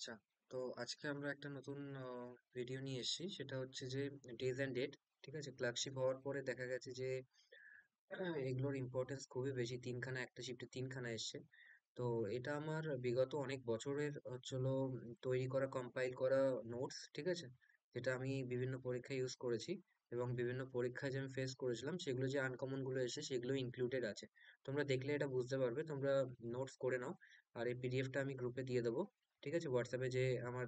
আচ্ছা, তো আজকে আমরা একটা নতুন ভিডিও নিয়ে এসেছি। সেটা হচ্ছে যে ডেজ অ্যান্ড ডেট। ঠিক আছে, ক্লার্কশিপ হওয়ার পরে দেখা গেছে যে এগুলোর ইম্পর্টেন্স খুবই বেশি। তিনখানা, একটা শিফটে তিনখানা এসছে। তো এটা আমার বিগত অনেক বছরের হচ্ছিল তৈরি করা, কম্পাইল করা নোটস। ঠিক আছে, যেটা আমি বিভিন্ন পরীক্ষায় ইউজ করেছি এবং বিভিন্ন পরীক্ষায় যে আমি ফেস করেছিলাম সেগুলো যে আনকমন গুলো এসে সেগুলো ইনক্লুডেড আছে। তোমরা দেখলে এটা বুঝতে পারবে। তোমরা নোটস করে নাও, আর এই পিডিএফটা আমি গ্রুপে দিয়ে দেবো। ঠিক আছে, হোয়াটসঅ্যাপে যে আমার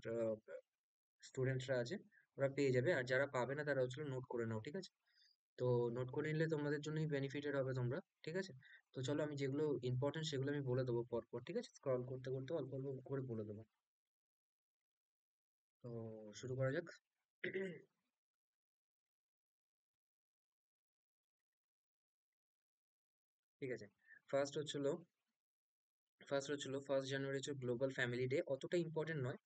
স্টুডেন্টরা আছে ওরা পেয়ে যাবে, আর যারা পাবে না তারা হচ্ছিল নোট করে নাও। ঠিক আছে, তো নোট করে নিলে তোমাদের জন্যই বেনিফিটেড হবে তোমরা। ঠিক আছে, তো চলো আমি যেগুলো ইম্পর্টেন্ট সেগুলো আমি বলে দেবো পরপর। ঠিক আছে, স্ক্রল করতে করতে অল্প অল্প করে বলে দেবো। তো শুরু করা যাক। ঠিক আছে, ফার্স্ট হচ্ছিল ফার্স্ট জানুয়ারি হচ্ছে গ্লোবাল ফ্যামিলি ডে। অতটা ইম্পর্টেন্ট নয়,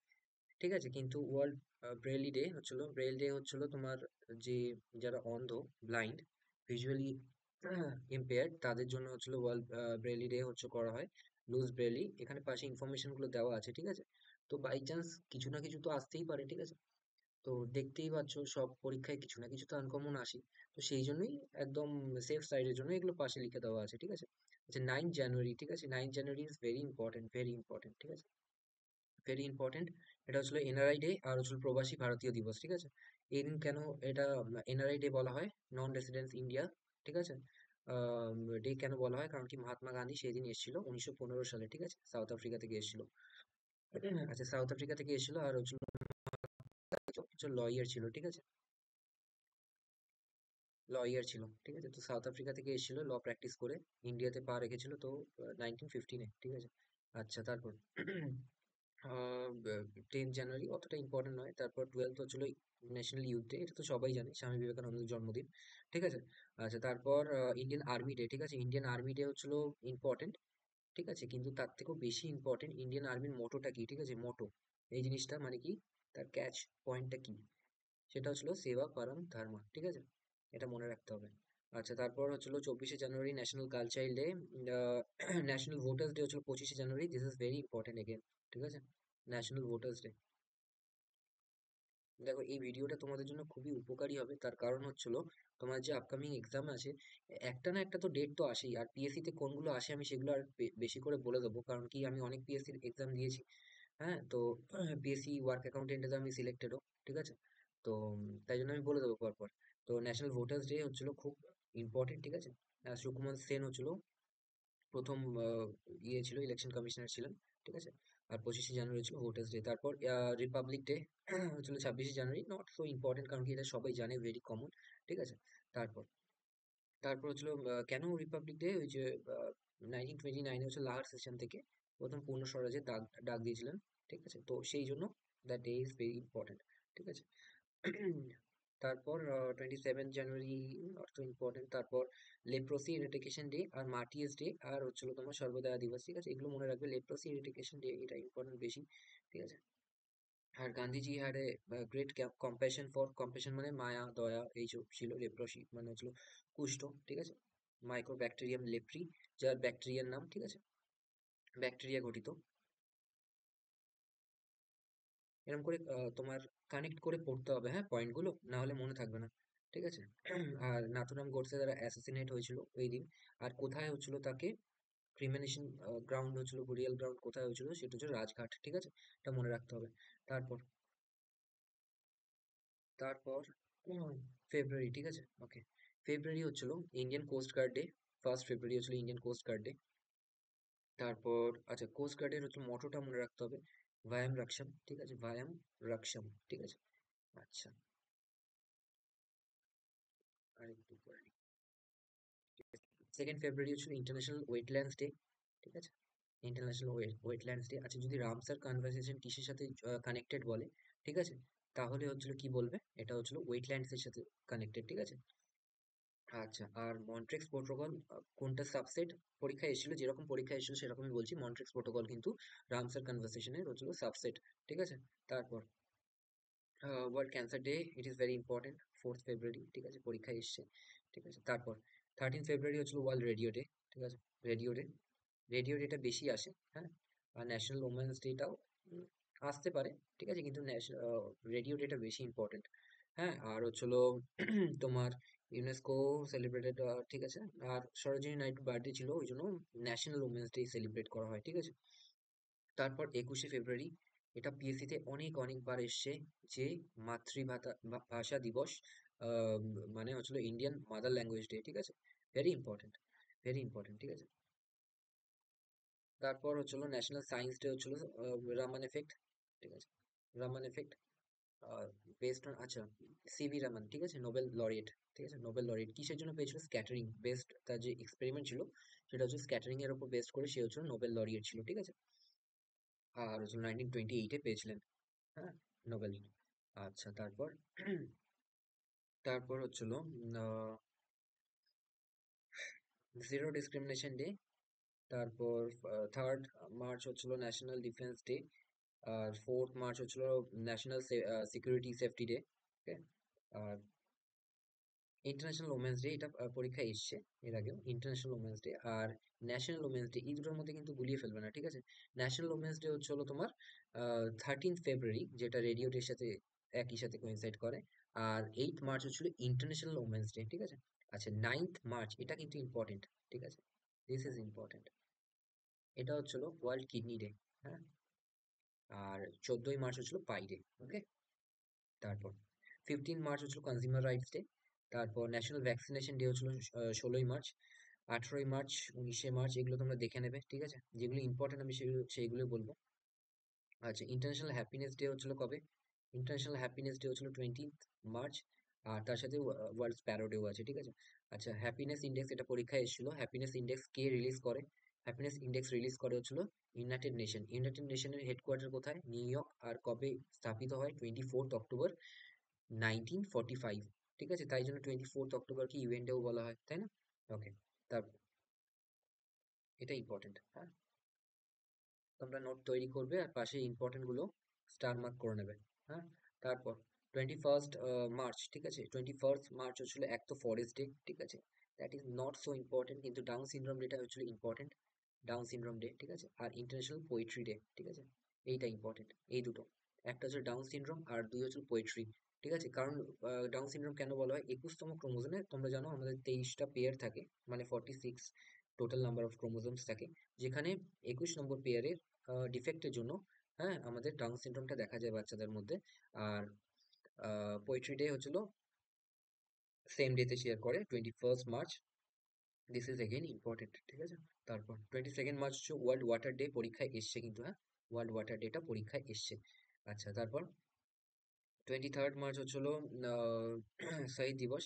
ঠিক আছে, কিন্তু ওয়ার্ল্ড ব্রেইলি ডে হচ্ছিল। ব্রেইল ডে হচ্ছিল তোমার যে যারা অন্ধ, ব্লাইন্ড, ভিজুয়ালি ইম্পেয়ার্ড, তাদের জন্য হচ্ছিল ওয়ার্ল্ড ব্রেইলি ডে হচ্ছে করা হয়। লুজ ব্রেইলি, এখানে পাশে ইনফরমেশন গুলো দেওয়া আছে। ঠিক আছে, তো বাই চান্স কিছু না কিছু তো আসতেই পারে। ঠিক আছে, তো দেখতেই পাচ্ছ সব পরীক্ষায় কিছু না কিছু তো আনকমন আসে। তো সেই জন্যই একদম সেফ সাইডের জন্য এগুলো পাশে লিখে দেওয়া আছে। ঠিক আছে, আচ্ছা 9 জানুয়ারি। ঠিক আছে, 9 January is very important, very important. ঠিক আছে, ভেরি ইম্পর্টেন্ট। এটা হচ্ছিল এনআরআই ডে আর হচ্ছিল প্রবাসী ভারতীয় দিবস। ঠিক আছে, এই দিন কেন এটা এনআরআই ডে বলা হয়, নন রেসিডেন্স ইন্ডিয়া। ঠিক আছে, ডে কেন বলা হয়, কারণ কি মহাত্মা গান্ধী সেই দিন এসেছিল 1915 সালে। ঠিক আছে, সাউথ আফ্রিকা থেকে এসেছিল। আচ্ছা, সাউথ আফ্রিকা থেকে এসেছিল আর হচ্ছিল লয়ার ছিল। ঠিক আছে, লয়ার ছিল। ঠিক আছে, তো সাউথ আফ্রিকা থেকে এসেছিল, ল প্র্যাকটিস করে ইন্ডিয়াতে পা রেখেছিল তো 1915-এ। ঠিক আছে, আচ্ছা তারপর 10 জানুয়ারি অতটা ইম্পর্টেন্ট নয়। তারপর 12th হচ্ছিল ন্যাশনাল ইউথ ডে, এটা তো সবাই জানে, স্বামী বিবেকানন্দের জন্মদিন। ঠিক আছে, আচ্ছা তারপর ইন্ডিয়ান আর্মি ডে। ঠিক আছে, ইন্ডিয়ান আর্মি ডে হচ্ছিল ইম্পর্টেন্ট। ঠিক আছে, কিন্তু তার থেকেও বেশি ইম্পর্টেন্ট ইন্ডিয়ান আর্মির মোটোটা কি। ঠিক আছে, মোটো এই জিনিসটা মানে কি, তার ক্যাচ পয়েন্টটা কি, সেটা হচ্ছিল সেবা পরম ধর্মা। ঠিক আছে, এটা মনে রাখতে হবে। আচ্ছা তারপর হচ্ছিল 24শে January national cultural day. National voters day হচ্ছিল 25শে January. This is very important again. ঠিক আছে, ন্যাশনাল ভোটার্স ডে। দেখো এই ভিডিওটা তোমাদের জন্য খুবই উপকারী হবে, তার কারণ হচ্ছিল তোমার যে আপকামিং এক্সাম আছে, একটা না একটা তো ডেট তো আসেই। আর পিএসসি তে কোনগুলো আসে আমি সেগুলো আর বেশি করে বলে দেবো, কারণ কি আমি অনেক পিএসসির এক্সাম দিয়েছি। হ্যাঁ, তো পিএসসি ওয়ার্ক অ্যাকাউন্টেন্টে আমি সিলেক্টেডও। ঠিক আছে, তো তাই জন্য আমি বলে দেবো পরপর। তো ন্যাশনাল ভোটার্স ডে হচ্ছিল খুব ইম্পর্টেন্ট। ঠিক আছে, সুকুমার সেন হচ্ছিল প্রথম ছিল, ইলেকশন কমিশনার ছিলেন। ঠিক আছে, আর 25শে জানুয়ারি ছিল ভোটার্স ডে। তারপর রিপাবলিক ডে হচ্ছিল 26শে জানুয়ারি, নট সো ইম্পর্টেন্ট কারণ কি এটা সবাই জানে, ভেরি কমন। ঠিক আছে, তারপর তারপর হচ্ছিল কেন রিপাবলিক ডে, ওই যে 1929-এ হচ্ছে লাহার সেশন থেকে প্রথম পূর্ণ স্বরাজের ডাক ডাক দিয়েছিলেন। ঠিক আছে, তো সেই জন্য that day is very important. ঠিক আছে, তারপর 27 জানুয়ারি নট সো ইম্পর্টেন্ট। তারপর লেপ্রোসি এরিডিকেশন ডে আর মার্টিয়ার্স ডে আর হচ্ছিল তোমার সর্বদয়া দিবস। ঠিক আছে, এগুলো মনে রাখবে। লেপ্রোসি এরিডিকেশন ডে এটা ইম্পর্টেন্ট বেশি। ঠিক আছে, আর Gandhiji had a great compassion for, compassion মানে মায়া দয়া এইসব ছিল। লেপ্রোসি মানে হচ্ছিল কুষ্ঠ। ঠিক আছে, মাইক্রোব্যাকটেরিয়াম লেপ্রি, যার ব্যাকটেরিয়ার নাম। ঠিক আছে, ব্যাকটেরিয়া ঘটিত। এরকম করে তোমার কানেক্ট করে পড়তে হবে, হ্যাঁ, পয়েন্টগুলো, না হলে মনে থাকবে না। ঠিক আছে, আর নাথুরাম গোডসে দ্বারা অ্যাসাসিনেট হয়েছিল ওই দিন। আর কোথায় হচ্ছিল তাকে ক্রিমিনেশন গ্রাউন্ড হচ্ছিল, বুরিয়াল গ্রাউন্ড কোথায় হয়েছিল, সেটা হচ্ছে রাজঘাট। ঠিক আছে, এটা মনে রাখতে হবে। তারপর তারপর ফেব্রুয়ারি। ঠিক আছে, ওকে, ফেব্রুয়ারি হচ্ছিল Indian coast guard day. 1st February হচ্ছিল ইন্ডিয়ান কোস্ট গার্ড ডে। তারপর আচ্ছা, কোস্ট গার্ডের হচ্ছে মটোটা মনে রাখতে হবে, ভায়াম রাকসাম। ঠিক আছে, ভায়াম রাকসাম। ঠিক আছে, আচ্ছা আরেকটু পরে। 2nd ফেব্রুয়ারি হচ্ছিল ইন্টারন্যাশনাল ওয়েটল্যান্ডস ডে। ঠিক আছে, ইন্টারন্যাশনাল ওয়েটল্যান্ডস ডে। আচ্ছা, যদি রামসার কনভারসেশন কিসের সাথে কানেক্টেড বলে, ঠিক আছে, তাহলে হচ্ছিল কি বলবে, এটা হচ্ছিল ওয়েটল্যান্ডস এর সাথে কানেক্টেড। ঠিক আছে, আচ্ছা, আর মন্ট্রেক্স প্রোটোকল কোনটা সাবসেট, পরীক্ষায় এসেছিল, যেরকম পরীক্ষায় এসেছিল সেরকমই বলছি। মন্ট্রেক্স প্রোটোকল কিন্তু রামসার কনভারসেশনের হচ্ছিল সাবসেট। ঠিক আছে, তারপর world cancer day, it is very important. 4th ফেব্রুয়ারি। ঠিক আছে, পরীক্ষায় এসছে। ঠিক আছে, তারপর 13th ফেব্রুয়ারি হচ্ছিল ওয়ার্ল্ড রেডিও ডে। ঠিক আছে, রেডিও ডে, রেডিও ডেটা বেশি আসে। হ্যাঁ, আর ন্যাশনাল ওমেন্স ডেটাও আসতে পারে, ঠিক আছে, কিন্তু রেডিও ডেটা বেশি ইম্পর্টেন্ট। হ্যাঁ, আর হচ্ছিল তোমার ইউনেস্কো সেলিব্রেটেড, ঠিক আছে। আর সরোজিনী নাইডু বার্থডে ছিল, ওই জন্য ন্যাশনাল উমেন্স ডে সেলিব্রেট করা হয়, ঠিক আছে। তারপর 21শে ফেব্রুয়ারি, এটা পিএসসি তে অনেক অনেকবার এসছে, যে ভাষা দিবস, আহ, মানে হচ্ছিল ইন্ডিয়ান মাদার ল্যাঙ্গুয়েজ ডে, ঠিক আছে। ভেরি ইম্পর্টেন্ট, ভেরি ইম্পর্টেন্ট, ঠিক আছে। তারপর হচ্ছিল ন্যাশনাল সায়েন্স ডে হচ্ছিল রামান এফেক্ট, ঠিক আছে। রামান এফেক্ট বেসড অন, আচ্ছা, সিভি রামান, ঠিক আছে, নোবেল লরিয়েট, ঠিক আছে। নোবেল লরিয়েট কিসের জন্য পেয়েছিল? স্ক্যাটারিং বেসড, তার যে এক্সপেরিমেন্ট ছিল সেটা হচ্ছে স্ক্যাটারিং এর উপর বেস্ড করে সে হচ্ছে নোবেল লরিয়েট ছিল, ঠিক আছে। আর হচ্ছে 1928-এ পেয়েছিলেন, হ্যাঁ, নোবেল। আচ্ছা, তারপর তারপর হচ্ছিল জিরো ডিসক্রিমিনেশন ডে। তারপর 3rd মার্চ হচ্ছিল ন্যাশনাল ডিফেন্স ডে। আর 4th মার্চ হচ্ছিল ন্যাশনাল সিকিউরিটি সেফটি ডে। আর ইন্টারন্যাশনাল ওমেন্স ডে, এটা পরীক্ষায় এসছে এর আগেও, ইন্টারন্যাশনাল ওমেন্স ডে আর ন্যাশনাল ওমেন্স ডে, এই দুটোর মধ্যে কিন্তু গুলিয়ে ফেলবে না, ঠিক আছে। ন্যাশনাল ওমেন্স ডে হচ্ছে হলো তোমার 13th ফেব্রুয়ারি, যেটা রেডিও ডের সাথে একই সাথে কোইনসাইড করে। আর 8th মার্চ হচ্ছিল ইন্টারন্যাশনাল ওমেন্স ডে, ঠিক আছে। আচ্ছা, 9th মার্চ, এটা কিন্তু ইম্পর্টেন্ট, ঠিক আছে, দিস ইজ ইম্পর্টেন্ট। এটা হচ্ছিল ওয়ার্ল্ড কিডনি ডে, হ্যাঁ। আর 14ই মার্চ হচ্ছিল পাই ডে, ওকে। তারপর 15th মার্চ হচ্ছিল কনজিউমার রাইটস ডে। তারপর ন্যাশনাল ভ্যাকসিনেশন ডে হচ্ছিল 16ই মার্চ। 18ই মার্চ, 19শে মার্চ, এগুলো তোমরা দেখে নেবে, ঠিক আছে। যেগুলো ইম্পর্টেন্ট আমি সেইগুলো বলবো। আচ্ছা, ইন্টারন্যাশনাল হ্যাপিনেস ডে হচ্ছিল কবে? ইন্টারন্যাশনাল হ্যাপিনেস ডে হচ্ছিল 20th মার্চ। আর তার সাথে ওয়ার্ল্ড স্প্যারো ডেও আছে, ঠিক আছে। আচ্ছা, হ্যাপিনেস ইন্ডেক্স, এটা পরীক্ষায় এসেছিল। হ্যাপিনেস ইন্ডেক্স কে রিলিজ করে? হ্যাপিনেস ইন্ডেক্স রিলিজ করে হচ্ছিল ইউনাইটেড নেশন। ইউনাইটেড নেশনের হেডকোয়ার্টার কোথায়? New York. আর কবে স্থাপিত হয়? 24th অক্টোবর 1945, ঠিক আছে। তাই জন্য 24th অক্টোবরকে ইউএন ডেও বলা হয়, তাই না? ওকে। তারপর এটা ইম্পর্টেন্ট, হ্যাঁ। তোমরা নোট তৈরি করবে আর পাশে ইম্পর্টেন্ট গুলো স্টার মার্ক করে নেবে, হ্যাঁ। তারপর 21st মার্চ, ঠিক আছে। 21st মার্চ হচ্ছিল এক তো ফরেস্ট ডে, ঠিক আছে। That is not so important, কিন্তু ডাউন সিনড্রোম ডেটা হচ্ছিল ইম্পর্টেন্ট। ডাউন সিনড্রোম ডে, ঠিক আছে। আর ইন্টারন্যাশনাল পোয়েট্রি ডে, ঠিক আছে। এইটা ইম্পর্টেন্ট, এই দুটো। একটা হচ্ছে ডাউন সিনড্রোম আর দুই হচ্ছে পোয়েট্রি, ঠিক আছে। কারণ ডাউন সিনড্রোম কেন বলা হয়? 21তম ক্রোমোজোমে তোমরা জানো আমাদের 23টা পেয়ার থাকে, মানে 46 টোটাল নাম্বার অফ ক্রোমোজোমস থাকে, যেখানে 21 নম্বর পেয়ারের ডিফেক্টের জন্য, হ্যাঁ, আমাদের ডাউন সিনড্রোমটা দেখা যায় বাচ্চাদের মধ্যে। আর পোয়েট্রি ডে হচ্ছিল সেম ডেতে শেয়ার করে, 21st March. This is again important, ঠিক আছে। তারপর 22nd মার্চ হচ্ছে ওয়ার্ল্ড ওয়াটার ডে, পরীক্ষায় এসছে কিন্তু, হ্যাঁ, ওয়ার্ল্ড ওয়াটার ডেটা পরীক্ষায় এসছে। আচ্ছা, তারপর 23rd মার্চ হচ্ছিল শহীদ দিবস।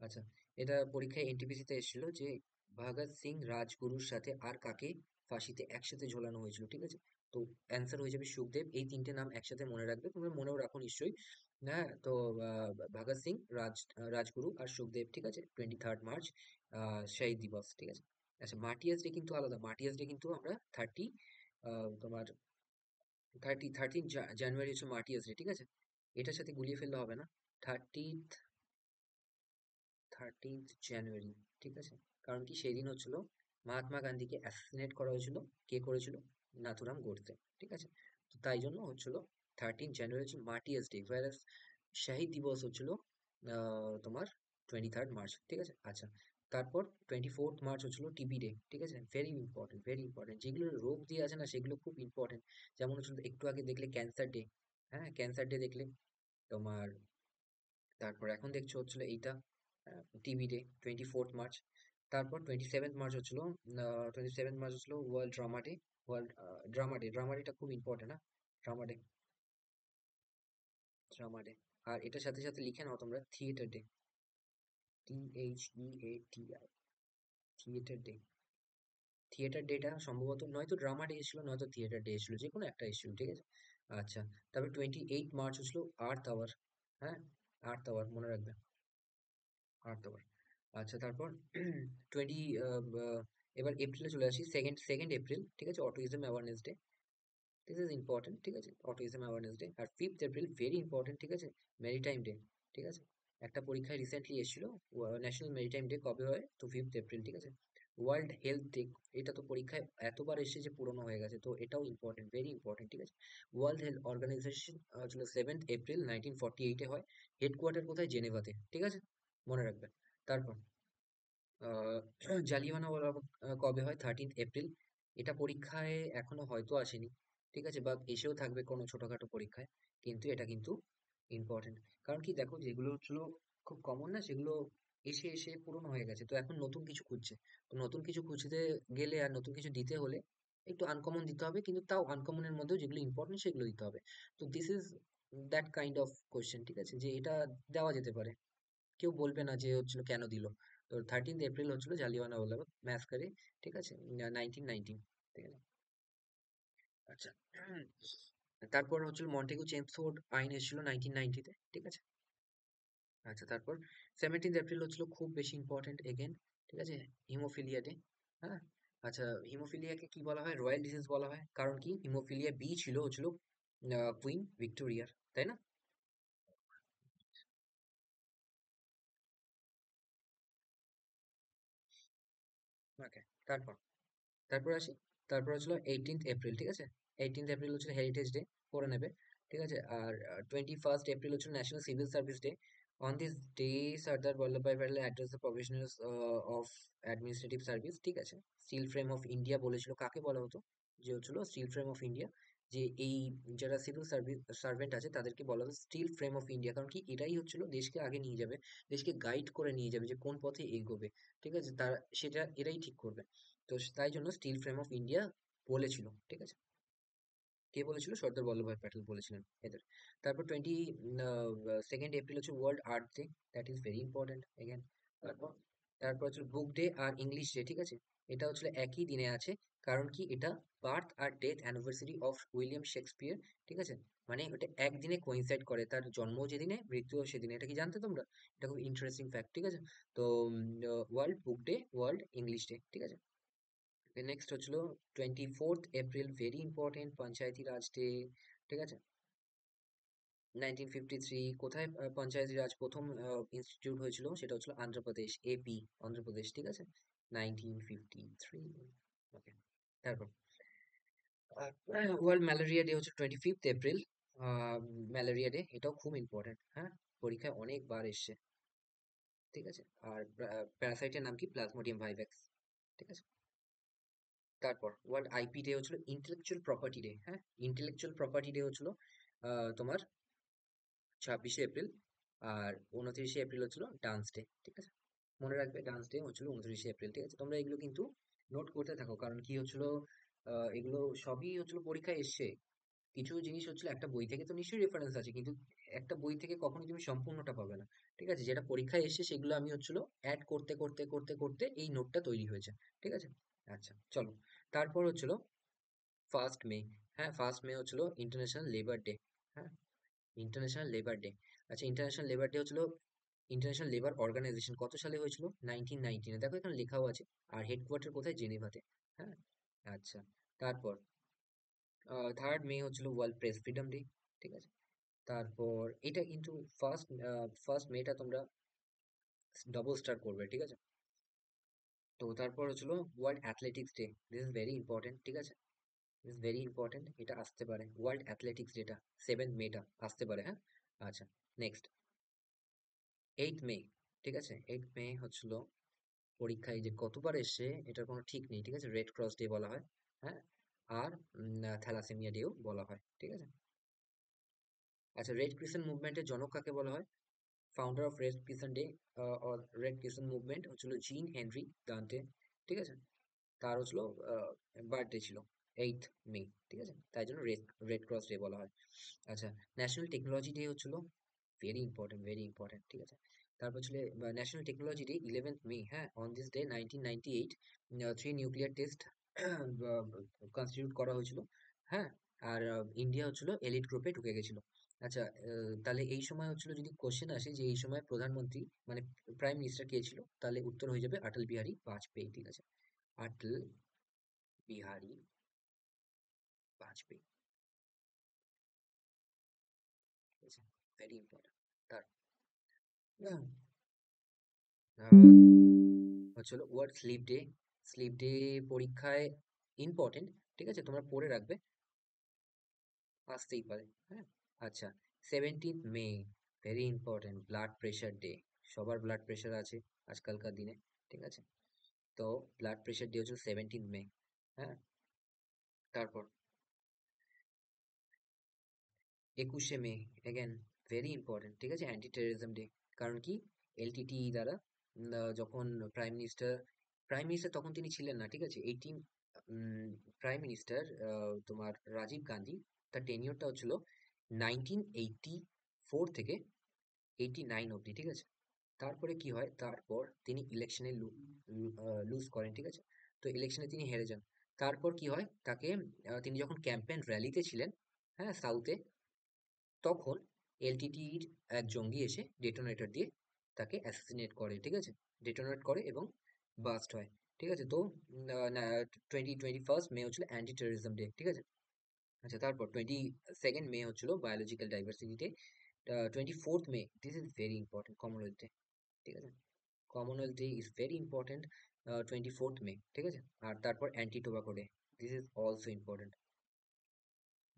আচ্ছা, এটা পরীক্ষায় এনটিপিসি তে এসেছিল, যে ভগৎ সিং রাজগুরুর সাথে আর কাকে ফাঁসিতে একসাথে ঝোলানো হয়েছিল, ঠিক আছে। তো অ্যান্সার হয়ে যাবে সুখদেব। এই তিনটে নাম একসাথে মনে রাখবে, তোমরা মনেও রাখো নিশ্চয়ই। হ্যাঁ, তো ভগৎ সিং, রাজগুরু আর সুখদেব, ঠিক আছে। 23rd মার্চ শহীদ দিবস, ঠিক আছে। আচ্ছা, মার্টিয়ার্স ডে কিন্তু আলাদা। মার্টিয়ার্স ডে কিন্তু আমরা তোমার 13 জানুয়ারি হচ্ছে মার্টিয়ার্স ডে, ঠিক আছে। এটার সাথে গুলিয়ে ফেললে হবে না। থার্টি 13th জানুয়ারি, ঠিক আছে। কারণ কি, সেই দিন হচ্ছিল মহাত্মা গান্ধীকে অ্যাসাসিনেট করা হয়েছিল। কে করেছিল? নাথুরাম গোডসে, ঠিক আছে। তো তাই জন্য হচ্ছিল 13th জানুয়ারি হচ্ছে মার্টিয়ার্স ডে, whereas শহীদ দিবস হচ্ছিল তোমার 23rd মার্চ, ঠিক আছে। আচ্ছা, তারপর 24th মার্চ হচ্ছিল টিবি ডে, ঠিক আছে। ভেরি ইম্পর্টেন্ট, ভেরি ইম্পর্টেন্ট, যেগুলো রোগ দিয়ে আছে না সেগুলো খুব ইম্পর্টেন্ট। যেমন হচ্ছিল একটু আগে দেখলে ক্যান্সার ডে, হ্যাঁ, ক্যান্সার ডে দেখলে তোমার। তারপর এখন দেখছো হচ্ছিল এইটা টিভি ডে, 24th মার্চ। তারপর 27th মার্চ হচ্ছিল, 27th মার্চ হচ্ছিল world drama day. World drama day, drama ডেটা খুব ইম্পর্টেন্ট, না? Drama day, drama day. আর এটার সাথে সাথে লিখে নাও তোমরা theatre day, THEATR, theatre day. Theatre ডেটা সম্ভবত নয়তো ড্রামা ডে এসেছিল, নয়তো থিয়েটার ডে এসেছিল, যে কোনো একটা এসেছিল, ঠিক আছে। আচ্ছা, তারপর 28 মার্চ হচ্ছিল আর্থ আওয়ার, হ্যাঁ, আর্থ আওয়ার মনে রাখবে, আর্থ আওয়ার। আচ্ছা, তারপর টোয়েন্টি এবার এপ্রিলে চলে আসি। সেকেন্ড সেকেন্ড এপ্রিল, ঠিক আছে, autism awareness day. This is important, ঠিক আছে, অটোইজম অ্যাওয়ারনেস ডে। আর 5th এপ্রিল ভেরি ইম্পর্টেন্ট, ঠিক আছে, মেরিটাইম ডে, ঠিক আছে। একটা পরীক্ষায় রিসেন্টলি এসেছিল ন্যাশনাল মেরিটাইম ডে কবে হয়, তো 5th এপ্রিল, ঠিক আছে। ওয়ার্ল্ড হেলথ ডে, এটা তো পরীক্ষায় এতবার এসে যে পুরনো হয়ে গেছে, তো এটাও ইম্পর্টেন্ট, ভেরি ইম্পর্টেন্ট, ঠিক আছে। ওয়ার্ল্ড হেলথ অর্গানাইজেশন ছিল 7 এপ্রিল 1948 হয়। হেডকোয়ার্টার কোথায়? জেনেভাতে, ঠিক আছে, মনে রাখবেন। তারপর আহ, জালিয়ানওয়ালাবাগ কবে হয়? 13 এপ্রিল। এটা পরীক্ষায় এখনো হয়তো আসেনি, ঠিক আছে, বা এসেও থাকবে কোনো ছোটখাটো পরীক্ষায়, কিন্তু এটা কিন্তু ইম্পর্টেন্ট। কারণ কি, দেখো, যেগুলো হচ্ছিল খুব কমন না, সেগুলো এসে এসে পুরনো হয়ে গেছে, তো এখন নতুন কিছু খুঁজছে। তো নতুন কিছু খুঁজতে গেলে আর নতুন কিছু দিতে হলে একটু আনকমন দিতে হবে, কিন্তু তাও আনকমনের মধ্যেও যেগুলো ইম্পর্টেন্ট সেগুলো দিতে হবে। তো this is that kind of question, ঠিক আছে, যে এটা দেওয়া যেতে পারে, কেউ বলবে না যে হচ্ছিল কেন দিল। তো 13 এপ্রিল হচ্ছিল জালিয়ানওয়ালাবাগ ম্যাসকারে, ঠিক আছে, 1919, ঠিক আছে। আচ্ছা, তারপর হচ্ছিল মন্টেগু চেমসফোর্ড আইন এসেছিল 1990-তে, ঠিক আছে। আচ্ছা, তারপর 17 এপ্রিল হচ্ছিল খুব বেশি ইম্পর্টেন্ট এগেন, ঠিক আছে, হিমোফিলিয়া ডে। হ্যাঁ, আচ্ছা, হিমোফিলিয়াকে কি বলা হয়? রয়্যাল ডিজিজ বলা হয়, কারণ কি হিমোফিলিয়া বি ছিল হচ্ছিল কুইন ভিক্টোরিয়ার, তাই না? ওকে, তারপর তারপর আসি। তারপর হচ্ছিল 18 এপ্রিল, ঠিক আছে। 18 এপ্রিল হচ্ছিল হেরিটেজ ডে, করে নেবে, ঠিক আছে। আর 21 এপ্রিল হচ্ছিল national civil service day. On this day Sardar Vallabhbhai Patel address the professionals of administrative service, ঠিক আছে। স্টিল ফ্রেম অফ ইন্ডিয়া বলেছিল, কাকে বলা হতো? যে হচ্ছিল স্টিল ফ্রেম অফ ইন্ডিয়া, যে এই যারা সিভিল সার্ভিস সার্ভেন্ট আছে তাদেরকে বলা হতো স্টিল ফ্রেম অফ ইন্ডিয়া, কারণ কি এটাই হচ্ছিল দেশকে আগে নিয়ে যাবে, দেশকে গাইড করে নিয়ে যাবে যে কোন পথে এগোবে, ঠিক আছে, তার সেটা এরাই ঠিক করবে। তো তাই জন্য স্টিল ফ্রেম অফ ইন্ডিয়া বলেছিল, ঠিক আছে। কে বলেছিল? সর্দার বল্লভভাই প্যাটেল বলেছিলেন এদের। তারপর 22 এপ্রিল হচ্ছে world art day, that is very important again. তারপর তারপর হচ্ছে বুক ডে আর ইংলিশ ডে, ঠিক আছে। এটা হচ্ছে একই দিনে আছে, কারণ কি এটা বার্থ আর death anniversary of William Shakespeare, ঠিক আছে। মানে ওটা একদিনে কোইনসাইড করে, তার জন্ম যেদিনে, মৃত্যুও সেদিনে। এটা কি জানতে তোমরা? এটা খুব ইন্টারেস্টিং ফ্যাক্ট, ঠিক আছে। তো ওয়ার্ল্ড বুক ডে, ওয়ার্ল্ড ইংলিশ ডে, ঠিক আছে। নেক্সট হচ্ছিল 24 এপ্রিল, ভেরি ইম্পর্টেন্ট, পঞ্চায়েতি রাজ ডে, ঠিক আছে। 1953 কোথায় পঞ্চায়েতি রাজ প্রথম ইনস্টিটিউট হয়েছিল? সেটা হচ্ছিল আন্ধ্রপ্রদেশ, এপি, অন্ধ্রপ্রদেশ, ঠিক আছে, 1953। ওকে, তারপর ওয়ার্ল্ড ম্যালেরিয়া ডে হচ্ছে 25 এপ্রিল। ম্যালেরিয়া ডে, এটাও খুব ইম্পর্টেন্ট, হ্যাঁ, পরীক্ষায় অনেকবার এসছে, ঠিক আছে। আর প্যারাসাইটের নাম কি? প্লাজমোডিয়াম ভাইভ্যাক্স, ঠিক আছে। তারপর ওয়ার্ল্ড আইপি ডে হচ্ছিল ইন্টেলেকচুয়াল প্রপার্টি ডে, হ্যাঁ। ইন্টেলেকচুয়াল প্রপার্টি ডে হচ্ছিল তোমার 26 এপ্রিল। আর 29 এপ্রিল হচ্ছিল ডান্স ডে, ঠিক আছে। মনে রাখবে, ডান্স ডে হচ্ছিল 29 এপ্রিল, ঠিক আছে। তোমরা এগুলো কিন্তু নোট করতে থাকো, কারণ কি হচ্ছিল এগুলো সবই হচ্ছিল পরীক্ষায় এসছে। কিছু জিনিস হচ্ছিল একটা বই থেকে তো নিশ্চয়ই রেফারেন্স আছে, কিন্তু একটা বই থেকে কখনোই তুমি সম্পূর্ণটা পাবে না, ঠিক আছে। যেটা পরীক্ষায় এসছে সেগুলো আমি হচ্ছিল অ্যাড করতে করতে করতে করতে এই নোটটা তৈরি হয়েছে, ঠিক আছে। আচ্ছা, চলো। তারপর হচ্ছিল 1 মে। হ্যাঁ, 1 মে হচ্ছিল ইন্টারন্যাশনাল লেবার ডে, হ্যাঁ, ইন্টারন্যাশনাল লেবার ডে। আচ্ছা, ইন্টারন্যাশনাল লেবার ডে হচ্ছিল ইন্টারন্যাশনাল লেবার অর্গানাইজেশন কত সালে হয়েছিল? 1919, দেখো এখানে লেখাও আছে। আর হেডকোয়ার্টার কোথায়? জেনেভাতে, হ্যাঁ। আচ্ছা, তারপর 3 মে হচ্ছিল ওয়ার্ল্ড প্রেস ফ্রিডম ডে, ঠিক আছে। তারপর এটা কিন্তু ফার্স্ট ফার্স্ট মেটা তোমরা ডবল স্টার করবে, ঠিক আছে। তো তারপর হচ্ছিল world athletics day, this is very important, ঠিক আছে, ইজ ভেরি ইম্পর্টেন্ট, এটা আসতে পারে ওয়ার্ল্ড অ্যাথলেটিক্স ডেটা, 7 মেটা আসতে পারে, হ্যাঁ। আচ্ছা, নেক্সট 8 মে, ঠিক আছে। 8 মে হচ্ছিল পরীক্ষায় যে কতবার এসছে এটার কোনো ঠিক নেই, ঠিক আছে, রেড ক্রস ডে বলা হয়, হ্যাঁ। আর থ্যালাসেমিয়া ডেও বলা হয়, ঠিক আছে। আচ্ছা, রেড ক্রিসেন্ট মুভমেন্টের জনক কাকে বলা হয়? Founder of red crescent day or red crescent movement হচ্ছিল জিন হেনরি গান্টে, ঠিক আছে। তার হচ্ছিল বার্থডে ছিল 8 মে, ঠিক আছে, তাই জন্য রেড রেড ক্রস ডে বলা হয়। আচ্ছা, ন্যাশনাল টেকনোলজি ডে হচ্ছিল ভেরি ইম্পর্টেন্ট, ভেরি ইম্পর্টেন্ট, ঠিক আছে। তারপর ছিল ন্যাশনাল টেকনোলজি ডে 11 মে, হ্যাঁ। On this day 1998 three nuclear test constitute করা হয়েছিল, হ্যাঁ। আর ইন্ডিয়া হচ্ছিল এলিট গ্রুপে ঢুকে গেছিল। আচ্ছা, তাহলে এই সময় হচ্ছিল যদি কোশ্চেন আসে যে এই সময় প্রধানমন্ত্রী মানে প্রাইম মিনিস্টার কে ছিল, তাহলে উত্তর হয়ে যাবে অটল বিহারী বাজপেয়ী, ঠিক আছে। অটল বিহারী বাজপেয়ী, ঠিক আছে, ভেরি ইম্পর্টেন্ট। তার আহ, হচ্ছিল world sleep day, sleep day পরীক্ষায় ইম্পর্টেন্ট, ঠিক আছে, তোমরা পড়ে রাখবে, আসতেই পারে। হ্যাঁ, আচ্ছা, 17 May, very important, blood pressure day. সবার ব্লাড প্রেশার আছে আজকালকার দিনে, ঠিক আছে। তো ব্লাড প্রেশার ডে হচ্ছে 17 মে। হ্যাঁ, তারপর 21শে মে, এগেন ভেরি ইম্পর্টেন্ট, ঠিক আছে, অ্যান্টি টেররিজম ডে। কারণ কি, এলটিটি দ্বারা যখন প্রাইম মিনিস্টার, তখন তিনি ছিলেন না, ঠিক আছে, প্রাইম মিনিস্টার তোমার রাজীব গান্ধী, তার টেনিওরটা হচ্ছিল 1984 থেকে 89 অবধি, ঠিক আছে। তারপরে কি হয়, তারপর তিনি ইলেকশনে লুজ করেন, ঠিক আছে। তো ইলেকশনে তিনি হেরে যান। তারপর কি হয়, তাকে তিনি যখন ক্যাম্পেন র্যালিতে ছিলেন, হ্যাঁ, সাউথে, তখন এলটিটিইর এক জঙ্গি এসে ডেটোনেটর দিয়ে তাকে অ্যাসাসিনেট করে, ঠিক আছে, ডেটোনেট করে এবং বাস্ট হয়, ঠিক আছে। তো 21st মে হচ্ছিল অ্যান্টি টেররিজম ডে, ঠিক আছে। আচ্ছা, তারপর 22nd মে হচ্ছিল biological diversity day. 24th May, this is very important, Commonwealth day, ঠিক আছে। Commonwealth day is very important, 24th মে, ঠিক আছে। আর তারপর anti tobacco day, this is also important.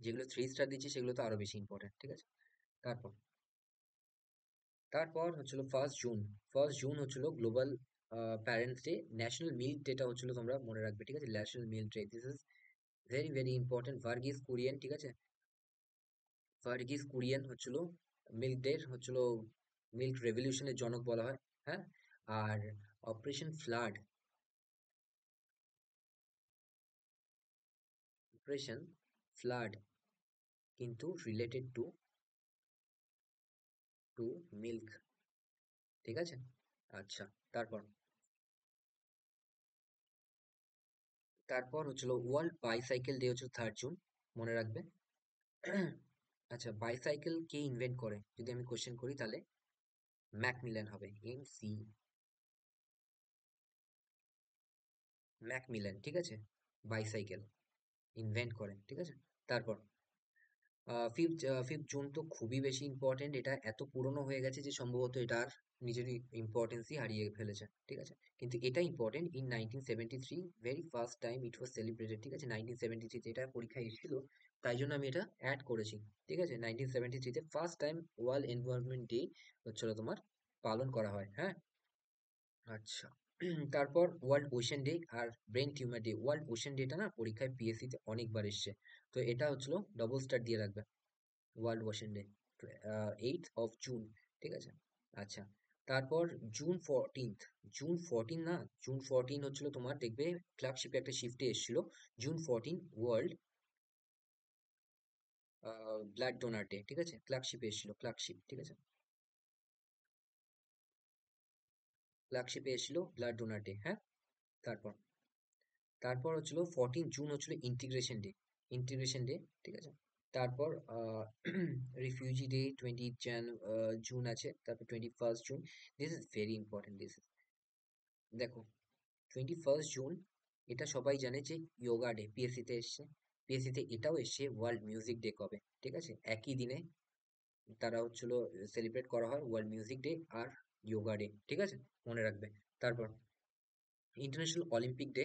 যেগুলো 3 স্টার দিচ্ছি সেগুলো তো আরো বেশি ইম্পর্টেন্ট, ঠিক আছে। তারপর তারপর হচ্ছিল 1st জুন। 1st জুন হচ্ছিল global parents day. National milk data হচ্ছিল, তোমরা মনে রাখবে, ঠিক আছে, national milk day, this is very very important. Verghese Kurien, ঠিক আছে, ভার্গিস কুরিয়েন হচ্ছিল মিল্ক ডে, হচ্ছিল মিল্ক রেভলিউশনের জনক বলা হয়। হ্যাঁ, আর অপারেশন ফ্লাড, অপারেশন ফ্লাড কিন্তু রিলেটেড টু মিল্ক, ঠিক আছে। আচ্ছা, তারপর তারপর হচ্ছিল ওয়ার্ল্ড বাইসাইকেল ডে, হচ্ছে 3rd জুন, মনে রাখবে। আচ্ছা, বাইসাইকেল কে ইনভেন্ট করে, যদি আমি কোশ্চেন করি তাহলে ম্যাকমিলান হবে, ম্যাকমিলান, ঠিক আছে, বাইসাইকেল ইনভেন্ট করেন, ঠিক আছে। তারপর ফিফথ জুন তো খুবই বেশি ইম্পর্টেন্ট, এটা এত পুরনো হয়ে গেছে যে সম্ভবত এটা আর নিজের ইম্পর্টেন্সই হারিয়ে ফেলেছে, ঠিক আছে। কিন্তু এটা important, in 1973 very first time it was celebrated, ঠিক আছে, 1973 এটা পরীক্ষায় এসেছিল, তাই জন্য আমি এটা অ্যাড করেছি, ঠিক আছে। 1973 first time world environment day হচ্ছিল তোমার পালন করা হয়। হ্যাঁ, আচ্ছা। তারপর ওয়ার্ল্ড ওশেন ডে আর brain tumour day. World ocean ডেটা না পরীক্ষায় পিএসসি তে অনেকবার এসছে, তো এটা হচ্ছিল ডবল স্টার দিয়ে রাখবে, world ocean day, 8th of June, ঠিক আছে। আচ্ছা, তারপর জুন 14, জুন 14 হচ্ছিল তোমার, দেখবে ক্লার্কশিপে একটা শিফটে এসেছিল, June 14 world blood donor day, ঠিক আছে, ক্লার্কশিপে এসেছিল, ক্লার্কশিপ, ঠিক আছে, ক্লার্কশিপে এসেছিল ব্লাড ডোনার ডে। হ্যাঁ, তারপর তারপর হচ্ছিল 14 জুন হচ্ছিল ইন্টিগ্রেশন ডে, ইন্টিগ্রেশন ডে, ঠিক আছে। তারপর রিফিউজি ডে 20 জুন আছে, তারপর 21st June, this is very important, this is, দেখো, 21st জুন, এটা সবাই জানে যে যোগা ডে, পিএসসি তে এসছে, পিএসসি তে এটাও এসছে ওয়ার্ল্ড মিউজিক ডে কবে, ঠিক আছে, একই দিনে তারা হচ্ছিল সেলিব্রেট করা হয়, ওয়ার্ল্ড মিউজিক ডে আর যোগা ডে, ঠিক আছে, মনে রাখবে। তারপর international Olympic day,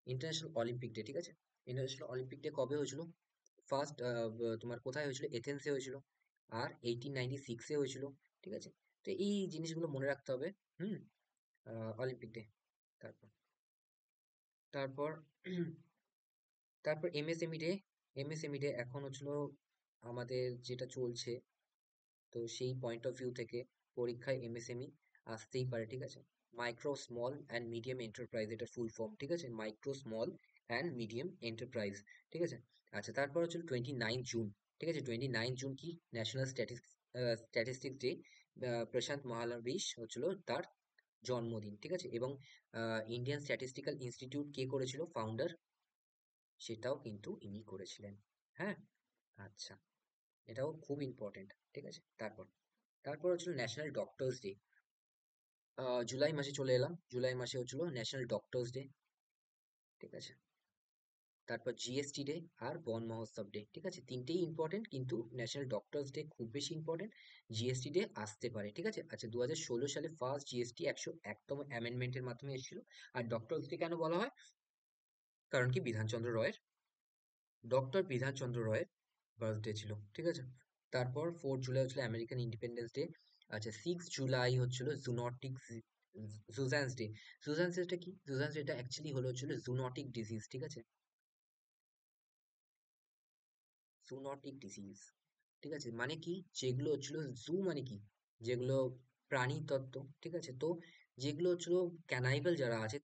international Olympic day, ঠিক আছে, ইন্টারন্যাশনাল অলিম্পিক ডে কবে হয়েছিল, ফার্স্ট তোমার কোথায় হয়েছিল, এথেন্সে হয়েছিল, আর 1896-এ হয়েছিল, ঠিক আছে। তো এই জিনিসগুলো মনে রাখতে হবে। হুম, অলিম্পিক ডে। তারপর তারপর তারপর এমএসএমই ডে, এমএসএমই ডে এখন হচ্ছিল আমাদের যেটা চলছে, তো সেই পয়েন্ট অফ ভিউ থেকে পরীক্ষায় এমএসএমই আসতেই পারে, ঠিক আছে। Micro small and medium enterprise, এটা ফুল ফর্ম, ঠিক আছে, micro small and medium enterprise, ঠিক আছে। আচ্ছা, তারপর হচ্ছিল 29 জুন, ঠিক আছে, 29 জুন কি, ন্যাশনাল স্ট্যাটিস্টিক্স ডে। প্রশান্ত মহালাবিশ হচ্ছিল তার জন্মদিন, ঠিক আছে। এবং ইন্ডিয়ান স্ট্যাটিস্টিক্যাল ইনস্টিটিউট কে করেছিল ফাউন্ডার, সেটাও কিন্তু ইনি করেছিলেন। হ্যাঁ, আচ্ছা, এটাও খুব ইম্পর্টেন্ট, ঠিক আছে। তারপর তারপর হচ্ছিল ন্যাশনাল ডক্টরস ডে। জুলাই মাসে চলে এলাম, জুলাই মাসে হচ্ছিল ন্যাশনাল ডক্টরস ডে, ঠিক আছে। তারপর জিএসটি ডে আর বন মহোৎসব ডে, ঠিক আছে? তিনটেই ইম্পর্টেন্ট, কিন্তু ন্যাশনাল ডক্টরস ডে খুব বেশি ইম্পর্টেন্ট, জিএসটি ডে আসতে পারে, ঠিক আছে? আচ্ছা, 2016 সালে ফার্স্ট জিএসটি 101তম অ্যামেন্ডমেন্টের মাধ্যমে এসেছিল। আর ডক্টরস ডে কেন বলা হয়? কারণ কি ডক্টর বিধানচন্দ্র রয়ের বার্থডে ছিল, ঠিক আছে? তারপর 4 জুলাই হচ্ছিল আমেরিকান ইন্ডিপেন্ডেন্স ডে। আচ্ছা, 6 জুলাই হচ্ছিল জুনটিক জুজান্স ডে। জুজান্স ডেটা কি? জুজান্স ডেটা অ্যাকচুয়ালি হচ্ছিল জুনটিক ডিজিজ, ঠিক আছে? জুনটিক ডিজিজ, ঠিক আছে? মানে কি? যেগুলো হচ্ছিল জু মানে কি? যেগুলো প্রাণী তত্ত্ব, ঠিক আছে? তো যেগুলো হচ্ছিল ক্যানাইভাল যারা আছে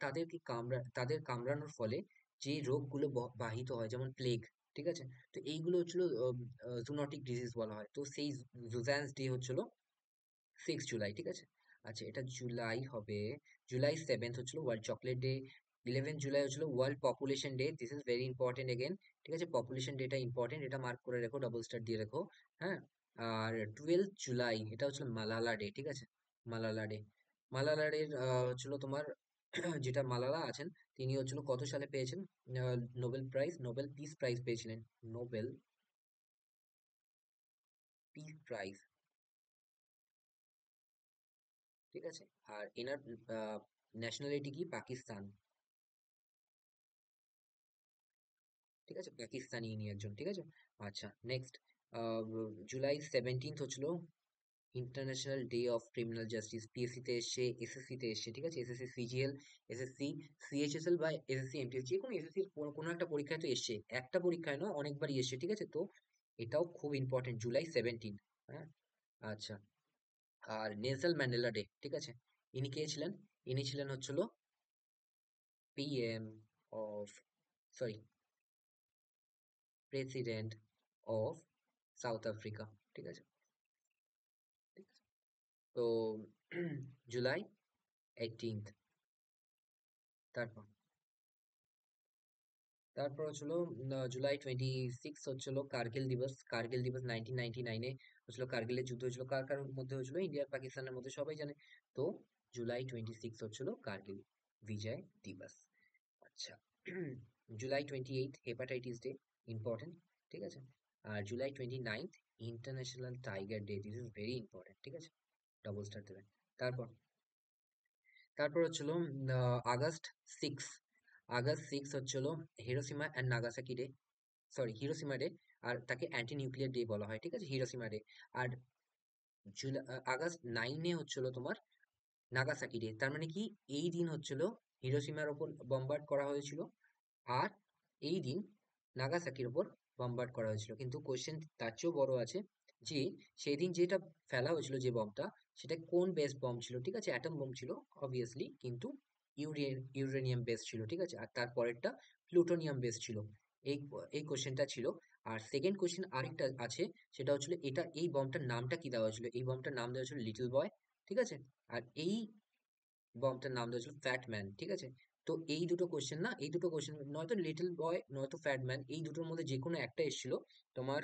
তাদের কামড়ানোর ফলে যে রোগগুলো বাহিত হয়, যেমন প্লেগ, ঠিক আছে? তো এইগুলো হচ্ছিল জুনটিক ডিজিজ বলা হয়। তো সেই জুজান্স ডে হচ্ছিল 6 জুলাই, ঠিক আছে? আচ্ছা, এটা জুলাই হবে। জুলাই 7 হচ্ছিল ওয়ার্ল্ড চকলেট ডে। 11 জুলাই হচ্ছিল world population day. This is very important again, ঠিক আছে? পপুলেশন ডেটা ইম্পর্টেন্ট, এটা মার্ক করে রেখো, ডবল স্টার দিয়ে রেখো। হ্যাঁ। আর 12 জুলাই এটা হচ্ছিল মালালা ডে, ঠিক আছে? মালালা ডে। মালালা ডে হচ্ছিল তোমার যেটা মালালা আছেন, তিনি হচ্ছিল কত সালে পেয়েছেন নোবেল পিস প্রাইজ পেয়েছিলেন। নোবেল পিস প্রাইজ, ঠিক আছে? আর এনার ন্যাশনালিটি কি? পাকিস্তান, ঠিক আছে? পাকিস্তানি ইনি একজন, ঠিক আছে? আচ্ছা, নেক্সট। জুলাই 17 হচ্ছিল international day of criminal justice. PSC তে এসছে, এসএসসি তে এসছে, ঠিক আছে? এসএসসি সিজিএল, এসএসসি সিএইচএসএল বা এসএসসি এমটিএস, যে কোনো এসএসসির কোনো একটা পরীক্ষায় তো এসছে, একটা পরীক্ষায় নয়, অনেকবারই এসছে, ঠিক আছে? তো এটাও খুব ইম্পর্টেন্ট, জুলাই 17। হ্যাঁ। আচ্ছা, আর নেলসন ম্যান্ডেলা ডে, ঠিক আছে? ইনি কে ছিলেন? ইনি ছিলেন হচ্ছিল PM of, sorry, president of south Africa, ঠিক আছে? ঠিক আছে? তো জুলাই 18। তারপর তারপর হচ্ছিল জুলাই 26 হচ্ছিল কার্গিল দিবস। কার্গিল দিবস 1999-এ হচ্ছিল। কার্গিলের যুদ্ধ হয়েছিল কার কার মধ্যে হয়েছিল? ইন্ডিয়া আর পাকিস্তানের মধ্যে, সবাই জানে। তো জুলাই 26 হচ্ছিল কার্গিল বিজয় দিবস। আচ্ছা, জুলাই 28 হেপাটাইটিস ডে, ইম্পর্টেন্ট, ঠিক আছে? আর July 29 international tiger day, this is very important, ঠিক আছে? ডবল স্টার দেবেন। তারপর তারপর হচ্ছিল আগস্ট 6। আগস্ট 6 হচ্ছিল Hiroshima and Nagasaki day, sorry, Hiroshima day. আর তাকে অ্যান্টি নিউক্লিয়ার ডে বলা হয়, ঠিক আছে? Hiroshima day. আর আগস্ট 9-এ হচ্ছিল তোমার নাগাসাকি ডে। তার মানে কি? এই দিন হচ্ছিল হিরোসীমার ওপর বম্বার্ড করা হয়েছিল, আর এই দিন নাগাসাকির ওপর বম্বার্ড করা হয়েছিল। কিন্তু কোশ্চেন তার চেয়েও বড় আছে, যে সেই দিন যেটা ফেলা হয়েছিল, যে বমটা, সেটা কোন বেস বম ছিল? ঠিক আছে, অ্যাটম বম ছিল অবভিয়াসলি, কিন্তু ইউরেনিয়াম বেস ছিল, ঠিক আছে? আর তারপরেরটা প্লুটোনিয়াম বেস ছিল। এই এই কোশ্চেনটা ছিল। আর সেকেন্ড কোশ্চেন আরেকটা আছে, সেটা হচ্ছিল এটা, এই বমটার নামটা কি দেওয়া হয়েছিল? এই বমটার নাম দেওয়া হয়েছিল লিটল বয়, ঠিক আছে? আর এই বমটার নাম দেওয়া ছিল ফ্যাট ম্যান, ঠিক আছে? তো এই দুটো কোশ্চেন, না, এই দুটো কোশ্চেন নয়তো লিটল বয় নয়তো ফ্যাট ম্যান, এই দুটোর মধ্যে যে কোনো একটা এসেছিল তোমার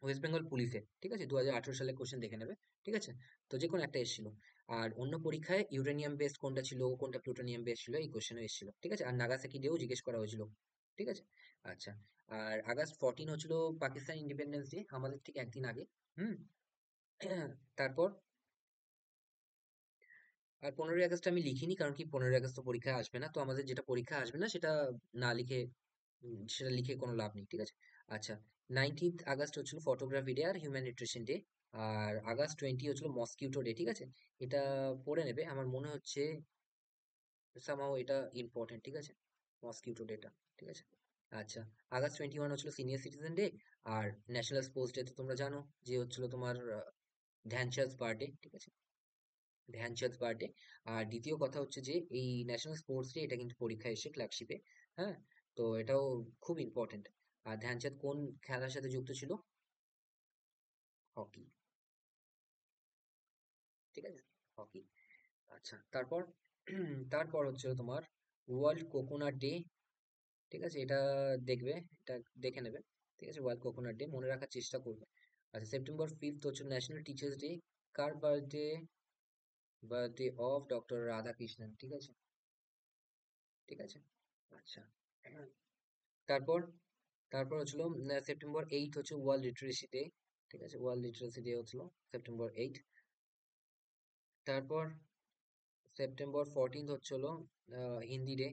ওয়েস্ট বেঙ্গল পুলিশে, ঠিক আছে? 2018 সালে কোশ্চেন দেখে নেবে, ঠিক আছে? তো যে কোনো একটা এসেছিল। আর অন্য পরীক্ষায় ইউরেনিয়াম বেসড কোনটা ছিল, কোনটা প্লুটোনিয়াম বেসড ছিল, এই কোশ্চেনও এসেছিল, ঠিক আছে? আর নাগাসাকি ডেও জিজ্ঞেস করা হয়েছিল, ঠিক আছে? আচ্ছা, আর আগস্ট 14 হচ্ছিল পাকিস্তান ইন্ডিপেন্ডেন্স ডে, আমাদের ঠিক একদিন আগে। হুম। তারপর আর 15ই আগস্ট আমি লিখিনি, কারণ কি 15ই আগস্ট তো পরীক্ষায় আসবে না, তো আমাদের যেটা পরীক্ষা আসবে না সেটা না লিখে, সেটা লিখে কোনো লাভ নেই, ঠিক আছে? আচ্ছা, 19th আগস্ট হচ্ছিল ফটোগ্রাফি ডে আর হিউম্যান নিউট্রিশন ডে। আর আগস্ট 20 হচ্ছিল মসকিউটো ডে, ঠিক আছে? এটা পড়ে নেবে, আমার মনে হচ্ছে সামহাও এটা ইম্পর্টেন্ট, ঠিক আছে? মসকিউটো ডেটা, ঠিক আছে? আচ্ছা, আগস্ট 21 হচ্ছিল সিনিয়র সিটিজেন ডে। আর ন্যাশনাল স্পোর্টস ডে তো তোমরা জানো, যে হচ্ছিল তোমার ধ্যানচাঁদ বার্থডে, ঠিক আছে? ধ্যানচাঁদ বার্থডে। আর দ্বিতীয় কথা হচ্ছে যে এই ন্যাশনাল স্পোর্টস ডে, এটা কিন্তু পরীক্ষায় এসে ক্লার্কশিপে। হ্যাঁ। তো এটাও খুব ইম্পর্টেন্ট। আর ধ্যানচাঁদ কোন খেলার সাথে যুক্ত ছিল? হকি, ঠিক আছে? হকি। আচ্ছা, তারপর তারপর হচ্ছে তোমার ওয়ার্ল্ড কোকোনাট ডে, ঠিক আছে? এটা দেখবে, এটা দেখে নেবে, ঠিক আছে? ওয়ার্ল্ড কোকোনাট ডে মনে রাখার চেষ্টা করবে। আচ্ছা, সেপ্টেম্বর 5 হচ্ছে national teachers day. Car birthday? Birthday of doctor Radhakrishnan, ঠিক আছে? ঠিক আছে। আচ্ছা, তারপর তারপর হচ্ছিল সেপ্টেম্বর 8 হচ্ছে ওয়ার্ল্ড লিটারেসি ডে। ঠিক আছে, ওয়ার্ল্ড লিটারেসি ডে হচ্ছিল সেপ্টেম্বর 8। তারপর সেপ্টেম্বর 14 হচ্ছিল হিন্দি ডে।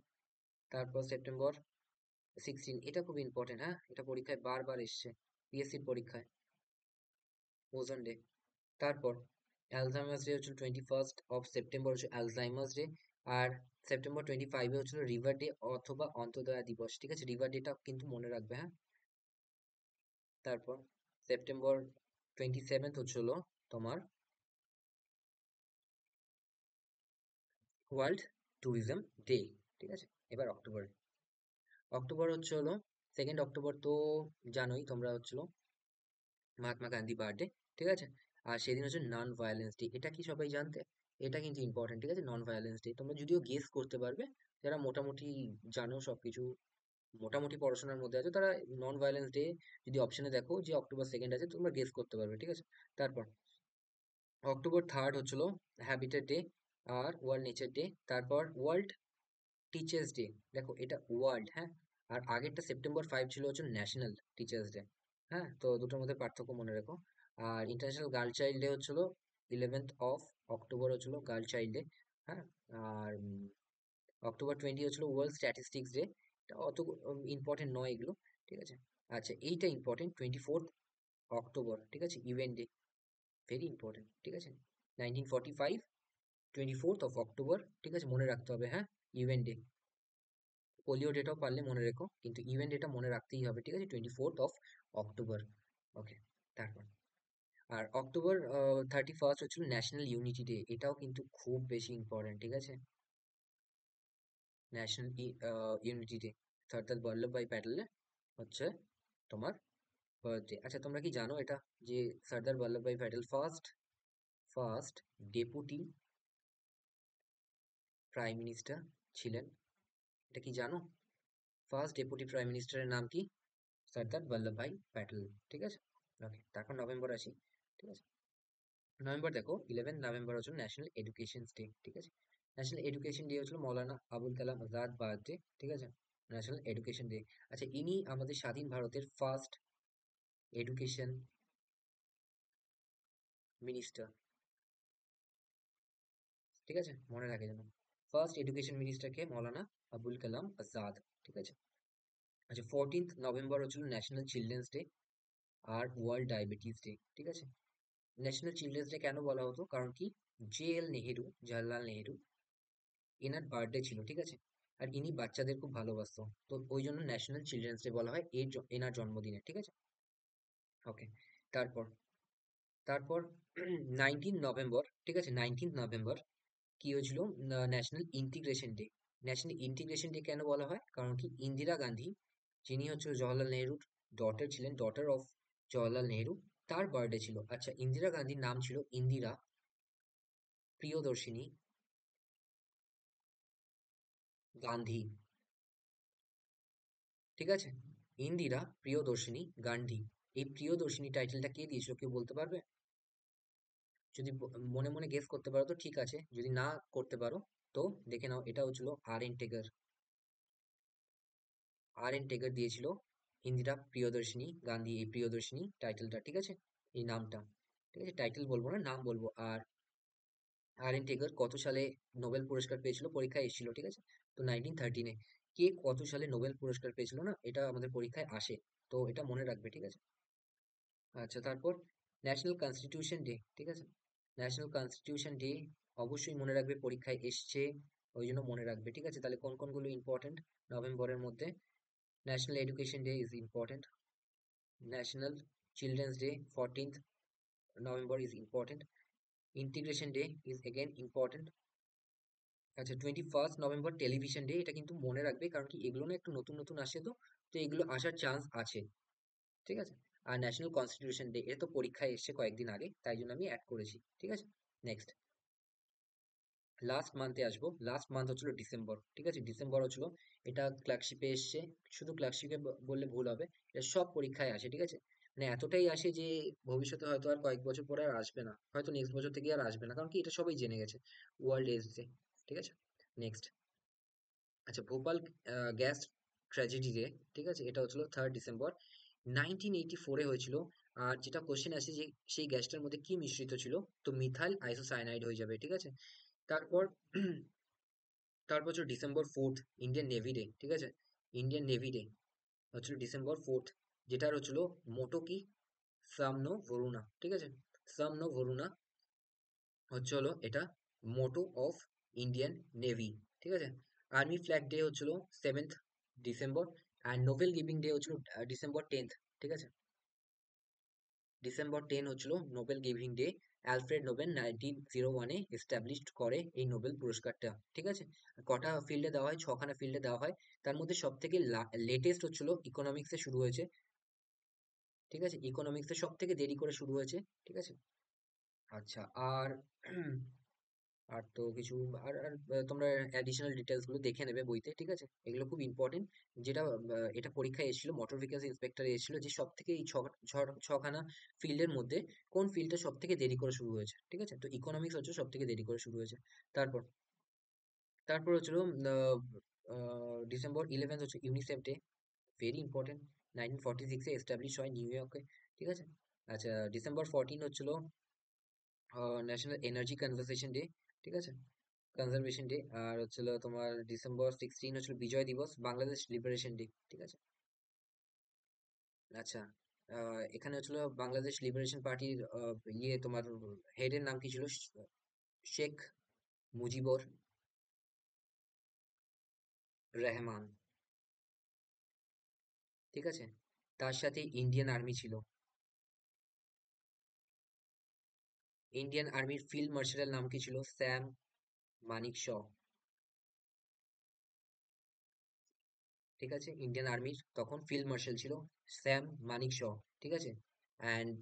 তারপর সেপ্টেম্বর 16, এটা খুব ইম্পর্টেন্ট, হ্যাঁ, এটা পরীক্ষায় বারবার এসছে, পিএসসির পরীক্ষায়, ওজন ডে। তারপর অ্যালজাইমার্স ডে হচ্ছে 21 সেপ্টেম্বর হচ্ছে অ্যালজাইমার্স ডে। আর সেপ্টেম্বর 25 হচ্ছিল রিভার ডে অথবা অন্তোদয়া দিবস। ঠিক আছে, রিভার ডেটা কিন্তু মনে রাখবে, হ্যাঁ। তারপর সেপ্টেম্বর 27 হচ্ছিল তোমার ওয়ার্ল্ড ট্যুরিজম ডে। ঠিক আছে, এবার অক্টোবর হচ্ছে হলো 2 অক্টোবর, তো জানোই তোমরা, হচ্ছিল মহাত্মা গান্ধী বার্থডে। ঠিক আছে, আর সেদিন হচ্ছে নন ভায়োলেন্স ডে। এটা কি সবাই জানতে? এটা কিন্তু ইম্পর্টেন্ট। ঠিক আছে, নন ভায়োলেন্স ডে তোমরা যদিও গেস করতে পারবে, যারা মোটামুটি জানো সবকিছু, মোটামুটি পড়াশোনার মধ্যে আছে, তারা নন ভায়োলেন্স ডে যদি অপশনে দেখো যে অক্টোবর 2 আছে, তোমরা গেস করতে পারবে। ঠিক আছে, তারপর অক্টোবর 3 হচ্ছিল হ্যাবিটেট ডে আর ওয়ার্ল্ড নেচার ডে। তারপর ওয়ার্ল্ড টিচার্স ডে, দেখো এটা ওয়ার্ল্ড, হ্যাঁ। আর আগেরটা সেপ্টেম্বর 5 ছিল হচ্ছে ন্যাশনাল টিচার্স ডে। হ্যাঁ, তো দুটোর মধ্যে পার্থক্য মনে রেখো। আর ইন্টারন্যাশনাল গার্ল চাইল্ড ডে হচ্ছিল 11 অক্টোবর হচ্ছিল গার্ল চাইল্ড ডে। হ্যাঁ, আর অক্টোবর 20 হচ্ছিল ওয়ার্ল্ড স্ট্যাটিস্টিক্স ডে। এটা অত ইম্পর্টেন্ট নয় এগুলো। ঠিক আছে, আচ্ছা এইটা ইম্পর্টেন্ট, 24 অক্টোবর। ঠিক আছে, ইউএন ডে, ভেরি ইম্পর্টেন্ট। ঠিক আছে, 1945, 24 অক্টোবর। ঠিক আছে, মনে রাখতে হবে, হ্যাঁ, ইউএন ডে। পোলিও ডেটাও পারলে মনে রেখো, কিন্তু ইভেন্ট ডেটা মনে রাখতেই হবে। ঠিক আছে, 24 অক্টোবর। ওকে, তারপর আর অক্টোবর 31 হচ্ছিল ন্যাশনাল ইউনিটি ডে। এটাও কিন্তু খুব বেশি ইম্পর্টেন্ট। ঠিক আছে, national unity day, Sardar Vallabhbhai প্যাটেলের হচ্ছে তোমার বার্থডে। আচ্ছা, তোমরা কি জানো এটা, যে Sardar Vallabhbhai Patel first first deputy prime minister ছিলেন? এটা কি জানো? ফার্স্ট ডেপুটি প্রাইম মিনিস্টারের নাম কি? সর্দার বল্লভভাই প্যাটেল। ঠিক আছে, ওকে, তারপর নভেম্বর আসি। ঠিক আছে, নভেম্বর দেখো, 11 নভেম্বর হচ্ছে ন্যাশনাল এডুকেশন ডে। ঠিক আছে, ন্যাশনাল এডুকেশন ডে হচ্ছিল মৌলানা আবুল কালাম আজাদ বার্থডে। ঠিক আছে, ন্যাশনাল এডুকেশন ডে। আচ্ছা, ইনি আমাদের স্বাধীন ভারতের ফার্স্ট এডুকেশন মিনিস্টার। ঠিক আছে, মনে রাখে যেন, ফার্স্ট এডুকেশন মিনিস্টারকে মৌলানা আবুল কালাম আজাদ। ঠিক আছে, আচ্ছা 14 নভেম্বর হচ্ছিল ন্যাশনাল চিলড্রেন্স ডে আর ওয়ার্ল্ড ডায়াবেটিস ডে। ঠিক আছে, ন্যাশনাল চিলড্রেন্স ডে কেন বলা হতো? কারণ কি, জে.এল. নেহেরু, জওহরলাল নেহেরু, এনার বার্থডে ছিল। ঠিক আছে, আর ইনি বাচ্চাদের খুব ভালোবাসতো, তো ওই জন্য ন্যাশনাল চিলড্রেন্স ডে বলা হয় এনার জন্মদিনে। ঠিক আছে, ওকে, তারপর তারপর 19 নভেম্বর। ঠিক আছে, 19 নভেম্বর কি হয়েছিল? National integration day. National integration day কেন বলা হয়? কারণ কি, ইন্দিরা গান্ধী, যিনি হচ্ছে জওহরলাল নেহরুর ডটার ছিলেন, ডটার অফ জওহরলাল নেহরু, তার বার্থডে ছিল। আচ্ছা, ইন্দিরা গান্ধীর নাম ছিল ইন্দিরা প্রিয়দর্শিনী গান্ধী। ঠিক আছে, ইন্দিরা প্রিয়দর্শিনী গান্ধী। এই প্রিয়দর্শিনী টাইটেলটা কে দিয়েছিল, কেউ বলতে পারবে? যদি মনে মনে গেস করতে পারো তো ঠিক আছে, যদি না করতে পারো তো দেখে নাও, এটা হচ্ছিল আর.এন. টেগর। আর.এন. টেগর দিয়েছিল ইন্দিরা প্রিয়দর্শিনী গান্ধী এই প্রিয়দর্শিনী টাইটেলটা। ঠিক আছে, এই নামটা। ঠিক আছে, টাইটেল বলবো না, নাম বলবো। আর আর.এন. টেগর কত সালে নোবেল পুরস্কার পেয়েছিল? পরীক্ষায় এসেছিল। ঠিক আছে, তো 1913-এ। কে কত সালে নোবেল পুরস্কার পেয়েছিল না, এটা আমাদের পরীক্ষায় আসে, তো এটা মনে রাখবে। ঠিক আছে, আচ্ছা, তারপর ন্যাশনাল কনস্টিটিউশন ডে। ঠিক আছে, ন্যাশনাল কনস্টিটিউশন ডে অবশ্যই মনে রাখবে, পরীক্ষায় এসছে, ওই জন্য মনে রাখবে। ঠিক আছে, তাহলে কোন কোনগুলো ইম্পর্টেন্ট নভেম্বরের মধ্যে? National education day is important, national children's day 14 November is important, integration day is again important. আচ্ছা, 21 নভেম্বর টেলিভিশন ডে, এটা কিন্তু মনে রাখবে, কারণ কি এগুলো না একটু নতুন নতুন আসে, তো তো এগুলো আসার চান্স আছে। ঠিক আছে, আর ন্যাশনাল কনস্টিটিউশন ডে, এটা তো পরীক্ষায় এসছে কয়েকদিন আগে, তাই জন্য আমি অ্যাড করেছি। ঠিক আছে, নেক্সট লাস্ট মান্থে আসবো। লাস্ট মান্থ হচ্ছিল ডিসেম্বর। ঠিক আছে, ডিসেম্বর হচ্ছিল, এটা ক্লার্কশিপে এসছে, শুধু ক্লার্কশিপে বললে ভুল হবে, এটা সব পরীক্ষায় আসে। ঠিক আছে, মানে এতটাই আসে যে ভবিষ্যতে হয়তো আর কয়েক বছর পরে আর আসবে না, হয়তো নেক্সট বছর থেকে আর আসবে না, কারণ কি এটা সবাই জেনে গেছে, ওয়ার্ল্ড এজ ডে। ঠিক আছে, নেক্সট, আচ্ছা ভোপাল গ্যাস ট্র্যাজেডি ডে, ঠিক আছে, এটা হচ্ছিল 3 ডিসেম্বর 1984-এ হয়েছিল। আর যেটা কোশ্চেন আছে যে সেই গ্যাসটার মধ্যে কি মিশ্রিত ছিল, তো মিথাইল আইসোসায়ানাইড হয়ে যাবে, ঠিক আছে। তারপর তারপর হচ্ছে ডিসেম্বর 4, ইন্ডিয়ান নেভি ডে, ঠিক আছে। ইন্ডিয়ান নেভি ডে হচ্ছিল ডিসেম্বর 4, যেটার হচ্ছিল মোটো কি, সামনো ভরুনা, ঠিক আছে। সামনো ভরুনা হচ্ছে হলো এটা মোটো অফ ইন্ডিয়ান নেভি, ঠিক আছে। আর্মি ফ্ল্যাগ ডে হচ্ছিল 7th ডিসেম্বর। আর নোবেল গিভিং ডে হচ্ছিল ডিসেম্বর 10, ঠিক আছে। ডিসেম্বর 10 হচ্ছিল Nobel giving day. Alfred Nobel 1901-এ এস্টাবলিশড করে এই নোবেল পুরস্কারটা, ঠিক আছে। কটা ফিল্ডে দেওয়া হয়? 6খানা ফিল্ডে দেওয়া হয়। তার মধ্যে সব থেকে লেটেস্ট হচ্ছিল ইকোনমিক্সে শুরু হয়েছে, ঠিক আছে। ইকোনমিক্সে সব থেকে দেরি করে শুরু হয়েছে, ঠিক আছে। আচ্ছা, আর আর তো কিছু, তোমরা অ্যাডিশনাল ডিটেলস গুলো দেখে নেবে বইতে, ঠিক আছে। এগুলো খুব ইম্পর্টেন্ট। যেটা এটা পরীক্ষায় এসেছিল, মোটর ভেহিকলস ইন্সপেক্টর এসেছিল, যে সব থেকে এই ছখানা ফিল্ডের মধ্যে কোন ফিল্ডটা সব থেকে দেরি করে শুরু হয়েছে, ঠিক আছে। তো ইকোনমিক্স হচ্ছে সব থেকে দেরি করে শুরু হয়েছে। তারপর তারপর হচ্ছিল ডিসেম্বর 11 হচ্ছে ইউনিসেফ ডে, ভেরি ইম্পর্টেন্ট। 1946-এ এস্টাবলিশ হয় নিউ ইয়র্কে, ঠিক আছে। আচ্ছা, ডিসেম্বর 14 হচ্ছিল ন্যাশনাল এনার্জি কনজারভেশন ডে, ঠিক আছে, কনজারভেশন ডে। আর হচ্ছিল তোমার ডিসেম্বর 16 হচ্ছিল বিজয় দিবস, বাংলাদেশ লিবারেশন ডে, ঠিক আছে। আচ্ছা, এখানে হচ্ছিল বাংলাদেশ লিবারেশন পার্টির তোমার হেডের নাম কি ছিল? শেখ মুজিবুর রহমান, ঠিক আছে। তার সাথে ইন্ডিয়ান আর্মি ছিল। ইন্ডিয়ান আর্মির ফিল্ড মার্শালের নাম কি ছিল? স্যাম মানিক শ, ঠিক আছে। ইন্ডিয়ান আর্মির তখন ফিল্ড মার্শাল ছিল স্যাম মানিক শ, ঠিক আছে। অ্যান্ড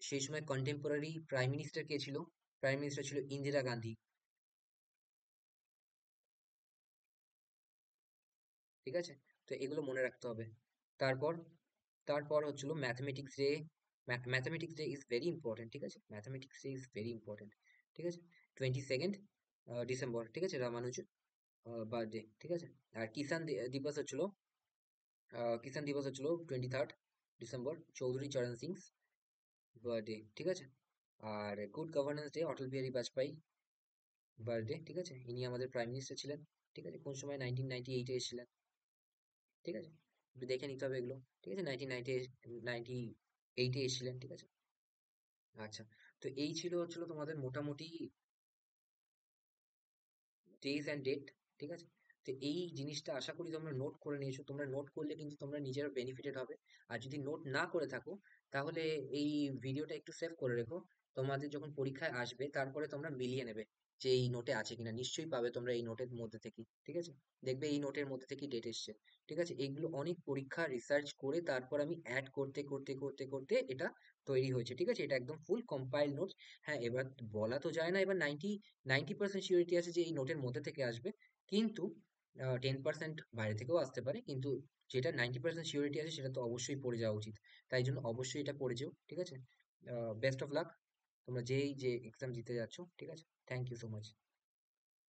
সেই সময় কন্টেম্পোরারি প্রাইম মিনিস্টার কে ছিল? প্রাইম মিনিস্টার ছিল ইন্দিরা গান্ধী, ঠিক আছে। তো এগুলো মনে রাখতে হবে। তারপর তারপর হচ্ছিল mathematics day. Mathematics day is very important, ঠিক আছে। Mathematics day is very important, ঠিক আছে। 22 ডিসেম্বর, ঠিক আছে, রামানুজ বার্থডে, ঠিক আছে। আর দিবস হচ্ছিল কিষান দিবস হচ্ছিল 23 ডিসেম্বর, চৌধুরী চরণ সিং বার্থডে, ঠিক আছে। আর good governance day, Atal Bihari Vajpayee birthday, ঠিক আছে। ইনি আমাদের প্রাইম মিনিস্টার ছিলেন, ঠিক আছে। কোন সময়? 1998-এ এসেছিলেন, ঠিক আছে। একটু দেখে নিতে হবে এগুলো, ঠিক আছে। 1998-এ এসেছিলেন, ঠিক আছে। আচ্ছা, তো এই হচ্ছিল তোমাদের মোটামুটি ডেজ অ্যান্ড ডেট, ঠিক আছে। তো এই জিনিসটা আশা করি তোমরা নোট করে নিয়েছো। তোমরা নোট করলে কিন্তু তোমরা নিজেরা বেনিফিটেড হবে। আর যদি নোট না করে থাকো, তাহলে এই ভিডিওটা একটু সেভ করে রেখো। তোমাদের যখন পরীক্ষায় আসবে তারপরে তোমরা মিলিয়ে নেবে যে এই নোটে আছে কিনা। নিশ্চয়ই পাবে তোমরা এই নোটের মধ্যে থেকে, ঠিক আছে। দেখবে এই নোটের মধ্যে থেকে ডেট এসছে, ঠিক আছে। এইগুলো অনেক পরীক্ষা রিসার্চ করে তারপর আমি অ্যাড করতে করতে করতে করতে এটা তৈরি হয়েছে, ঠিক আছে। এটা একদম ফুল কম্পাইল নোট। হ্যাঁ, এবার বলা তো যায় না এবার 90% সিওরিটি আছে যে এই নোটের মধ্যে থেকে আসবে, কিন্তু 10% বাইরে থেকেও আসতে পারে, কিন্তু যেটা 90% সিওরিটি আছে সেটা তো অবশ্যই পড়ে যাওয়া উচিত। তাই জন্য অবশ্যই এটা পড়ে যেও, ঠিক আছে। বেস্ট অফ লাক, তোমরা যে এক্সাম দিতে যাচ্ছ, ঠিক আছে। Thank you so much.